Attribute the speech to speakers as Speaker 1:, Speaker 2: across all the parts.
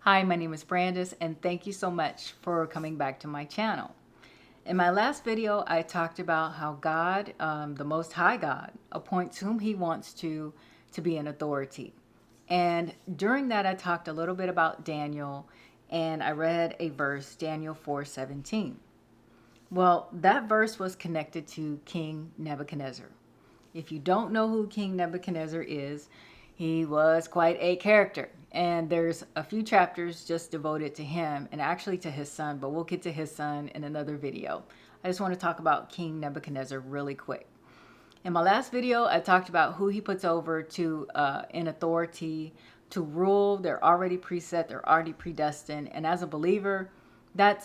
Speaker 1: Hi, my name is Brandis, and thank you so much for coming back to my channel. In my last video, I talked about how God, the Most High God, appoints whom He wants to be an authority. And during that, I talked a little bit about Daniel, and I read a verse, Daniel 4:17. Well, that verse was connected to King Nebuchadnezzar. If you don't know who King Nebuchadnezzar is, he was quite a character. And there's a few chapters just devoted to him and actually to his son, but we'll get to his son in another video. I just want to talk about King Nebuchadnezzar really quick. In my last video, I talked about who he puts over to in authority to rule. They're already preset, they're already predestined. And as a believer, that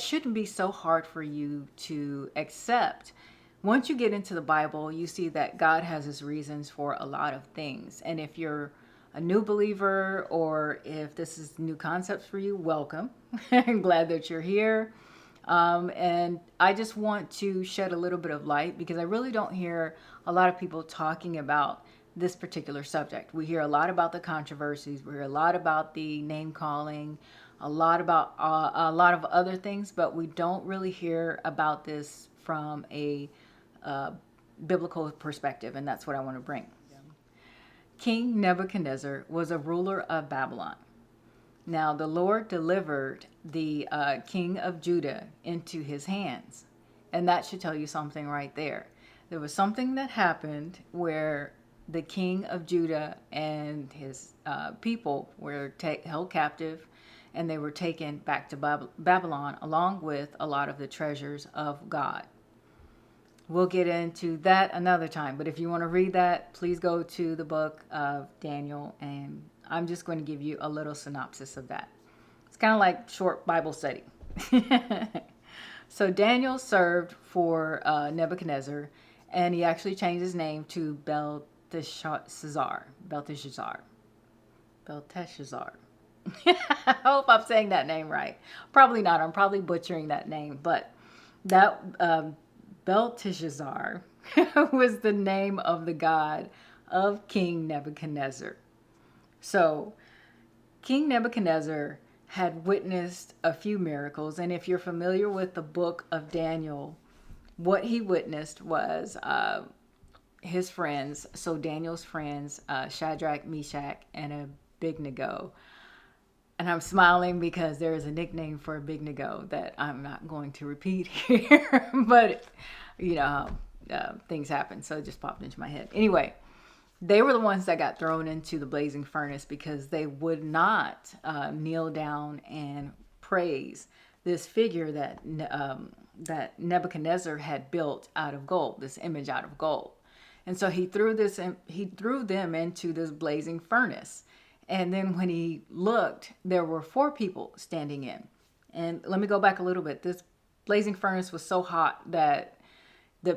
Speaker 1: shouldn't be so hard for you to accept. Once you get into the Bible, you see that God has his reasons for a lot of things. And if you're a new believer or if this is new concepts for you, welcome. I'm glad that you're here. And I just want to shed a little bit of light because I really don't hear a lot of people talking about this particular subject. We hear a lot about the controversies. We hear a lot about the name calling, a lot of other things, but we don't really hear about this from a biblical perspective, and that's what I want to bring. King Nebuchadnezzar was a ruler of Babylon. Now the Lord delivered the king of Judah into his hands, and that should tell you something right there. There was something that happened where the king of Judah and his people were held captive, and they were taken back to Babylon along with a lot of the treasures of God. We'll get into that another time. But if you want to read that, please go to the book of Daniel. And I'm just going to give you a little synopsis of that. It's kind of like short Bible study. So Daniel served for Nebuchadnezzar. And he actually changed his name to Belteshazzar. I hope I'm saying that name right. Probably not. I'm probably butchering that name. But that... Belteshazzar was the name of the god of King Nebuchadnezzar. So King Nebuchadnezzar had witnessed a few miracles. And if you're familiar with the book of Daniel, what he witnessed was his friends. So Daniel's friends, Shadrach, Meshach, and Abednego. And I'm smiling because there is a nickname for Abednego that I'm not going to repeat here. But, you know, things happen. So it just popped into my head. Anyway, they were the ones that got thrown into the blazing furnace because they would not kneel down and praise this figure that Nebuchadnezzar had built out of gold, this image out of gold. And so he threw them into this blazing furnace. And then when he looked, there were 4 people standing in. And let me go back a little bit. This blazing furnace was so hot that the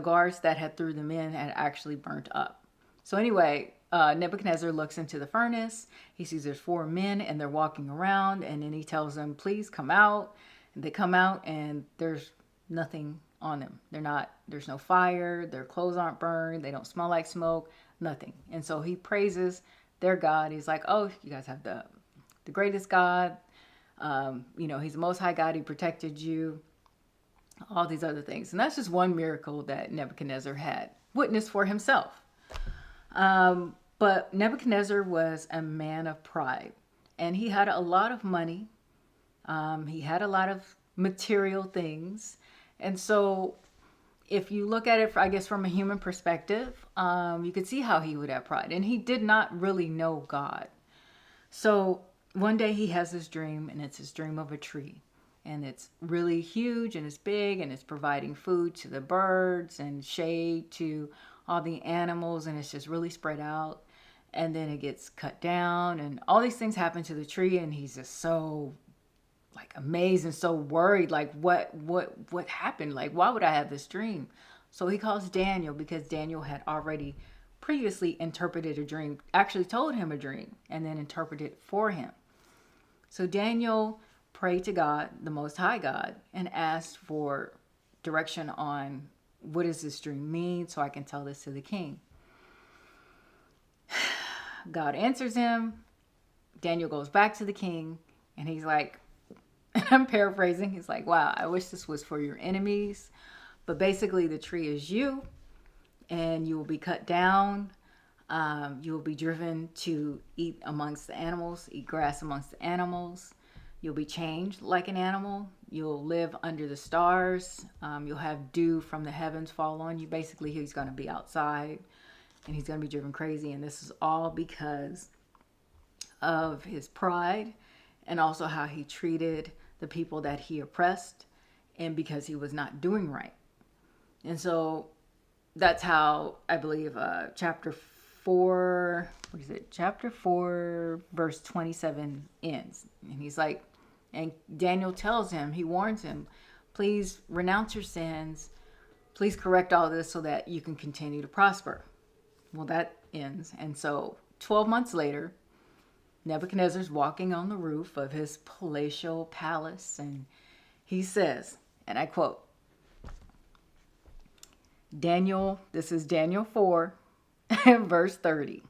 Speaker 1: guards that had threw them in had actually burnt up. So anyway, Nebuchadnezzar looks into the furnace. He sees there's 4 men and they're walking around. And then he tells them, please come out. And they come out and there's nothing on them. There's no fire. Their clothes aren't burned. They don't smell like smoke, nothing. And so he praises their God. He's like, oh, you guys have the greatest God. He's the Most High God. He protected you. All these other things. And that's just one miracle that Nebuchadnezzar had witnessed for himself. But Nebuchadnezzar was a man of pride. And he had a lot of money. He had a lot of material things. And so if you look at it, I guess, from a human perspective, you could see how he would have pride. And he did not really know God. So one day he has this dream, and it's his dream of a tree. And it's really huge, and it's big, and it's providing food to the birds and shade to all the animals. And it's just really spread out. And then it gets cut down, and all these things happen to the tree. And he's just so amazed and so worried, what happened? Why would I have this dream? So he calls Daniel because Daniel had already previously interpreted a dream, actually told him a dream, and then interpreted it for him. So Daniel prayed to God, the Most High God, and asked for direction on what does this dream mean so I can tell this to the king. God answers him Daniel goes back to the king, and he's like, and I'm paraphrasing, he's like, wow, I wish this was for your enemies. But basically, the tree is you, and you will be cut down. You will be driven to eat amongst the animals, eat grass amongst the animals. You'll be changed like an animal. You'll live under the stars. You'll have dew from the heavens fall on you. Basically, he's going to be outside, and he's going to be driven crazy. And this is all because of his pride, and also how he treated the people that he oppressed, and because he was not doing right. And so that's how I believe chapter 4, what is it? Chapter 4, verse 27 ends. And he's like, and Daniel tells him, he warns him, please renounce your sins. Please correct all this so that you can continue to prosper. Well, that ends. And so 12 months later, Nebuchadnezzar's walking on the roof of his palatial palace, and he says, and I quote, this is Daniel 4, verse 30.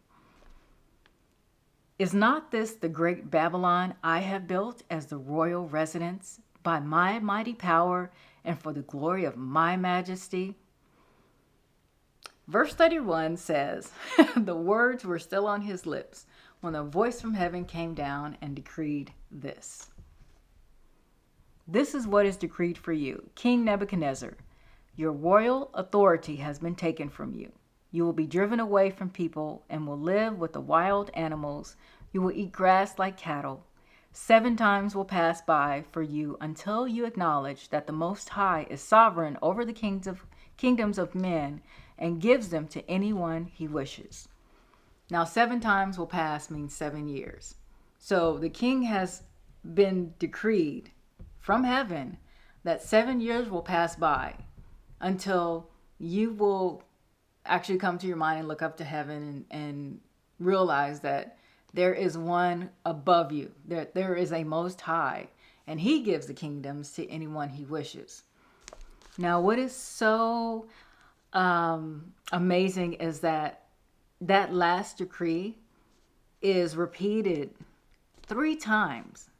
Speaker 1: Is not this the great Babylon I have built as the royal residence by my mighty power and for the glory of my majesty? Verse 31 says, the words were still on his lips when a voice from heaven came down and decreed this. This is what is decreed for you, King Nebuchadnezzar. Your royal authority has been taken from you. You will be driven away from people and will live with the wild animals. You will eat grass like cattle. 7 times will pass by for you until you acknowledge that the Most High is sovereign over the kingdoms of men and gives them to anyone he wishes. Now, 7 times will pass means 7 years. So the king has been decreed from heaven that 7 years will pass by until you will actually come to your mind and look up to heaven and realize that there is one above you. There is a Most High, and he gives the kingdoms to anyone he wishes. Now, what is so amazing is that last decree is repeated 3 times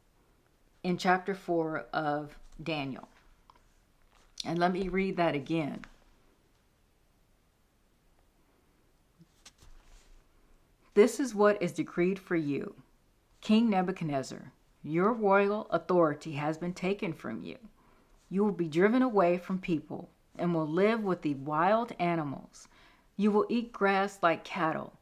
Speaker 1: in chapter 4 of Daniel. And let me read that again. This is what is decreed for you, King Nebuchadnezzar. Your royal authority has been taken from you. You will be driven away from people and will live with the wild animals. You will eat grass like cattle.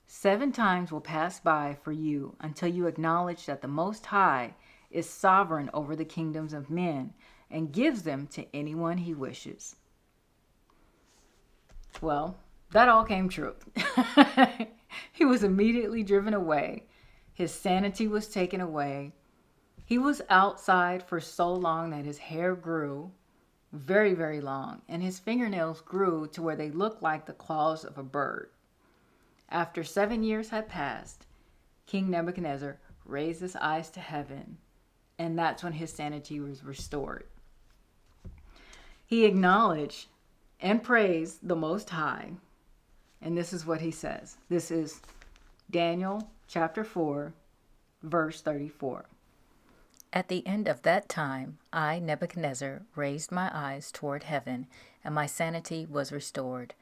Speaker 1: 7 times will pass by for you until you acknowledge that the Most High is sovereign over the kingdoms of men and gives them to anyone he wishes. Well, that all came true. He was immediately driven away. His sanity was taken away. He was outside for so long that his hair grew very, very long, and his fingernails grew to where they looked like the claws of a bird. After 7 years had passed, King Nebuchadnezzar raised his eyes to heaven, and that's when his sanity was restored. He acknowledged and praised the Most High, and this is what he says. This is Daniel chapter 4, verse 34. At the end of that time, I, Nebuchadnezzar, raised my eyes toward heaven, and my sanity was restored.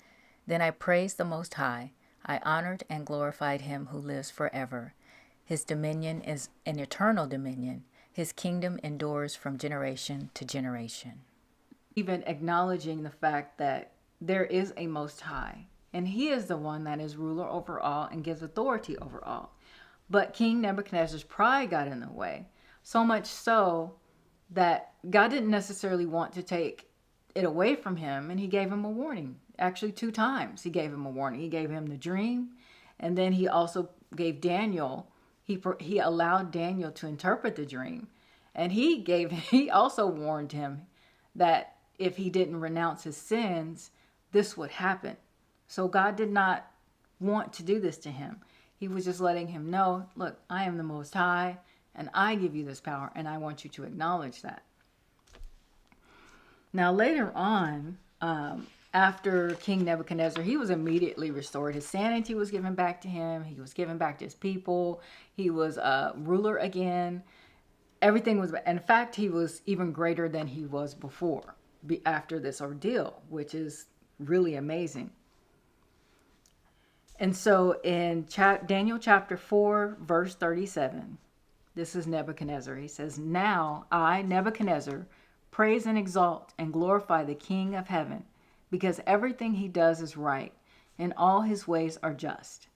Speaker 1: Then I praised the Most High. I honored and glorified him who lives forever. His dominion is an eternal dominion. His kingdom endures from generation to generation. Even acknowledging the fact that there is a Most High, and he is the one that is ruler over all and gives authority over all. But King Nebuchadnezzar's pride got in the way. So much so that God didn't necessarily want to take it away from him, and he gave him a warning. Actually, 2 times he gave him a warning. He gave him the dream, and then he also gave Daniel, he allowed Daniel to interpret the dream. And he also warned him that if he didn't renounce his sins, this would happen. So God did not want to do this to him. He was just letting him know, look, I am the Most High, and I give you this power, and I want you to acknowledge that. Now, later on, after King Nebuchadnezzar, he was immediately restored. His sanity was given back to him. He was given back to his people. He was a ruler again. Everything was, in fact, he was even greater than he was before, after this ordeal, which is really amazing. And so in Daniel chapter 4, verse 37, this is Nebuchadnezzar. He says, "Now I, Nebuchadnezzar, praise and exalt and glorify the King of heaven, because everything he does is right, and all his ways are just.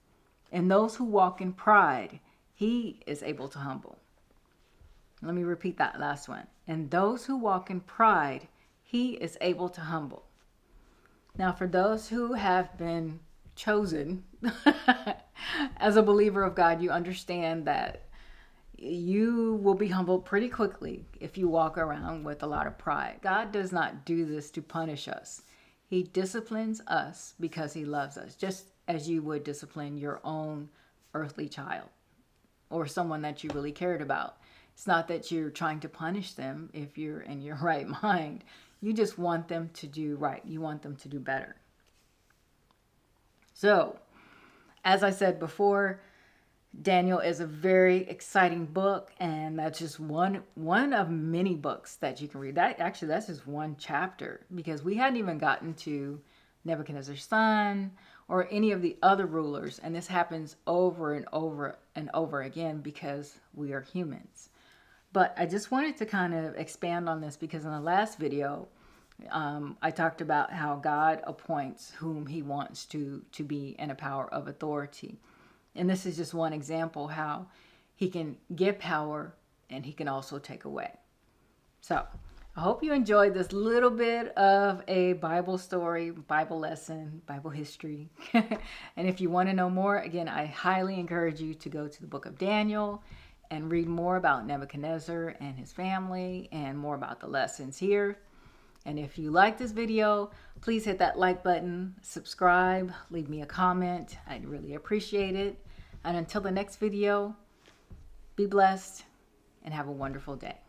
Speaker 1: And those who walk in pride, he is able to humble." Let me repeat that last one. "And those who walk in pride, he is able to humble." Now, for those who have been chosen as a believer of God, you understand that you will be humbled pretty quickly if you walk around with a lot of pride. God does not do this to punish us. He disciplines us because he loves us, just as you would discipline your own earthly child or someone that you really cared about. It's not that you're trying to punish them if you're in your right mind. You just want them to do right. You want them to do better. So, as I said before, Daniel is a very exciting book, and that's just one of many books that you can read. That's just one chapter, because we hadn't even gotten to Nebuchadnezzar's son or any of the other rulers, and this happens over and over and over again because we are humans. But I just wanted to kind of expand on this because in the last video, I talked about how God appoints whom he wants to be in a power of authority. And this is just one example how he can give power and he can also take away. So I hope you enjoyed this little bit of a Bible story, Bible lesson, Bible history. And if you want to know more, again, I highly encourage you to go to the book of Daniel and read more about Nebuchadnezzar and his family and more about the lessons here. And if you like this video, please hit that like button, subscribe, leave me a comment. I'd really appreciate it. And until the next video, be blessed and have a wonderful day.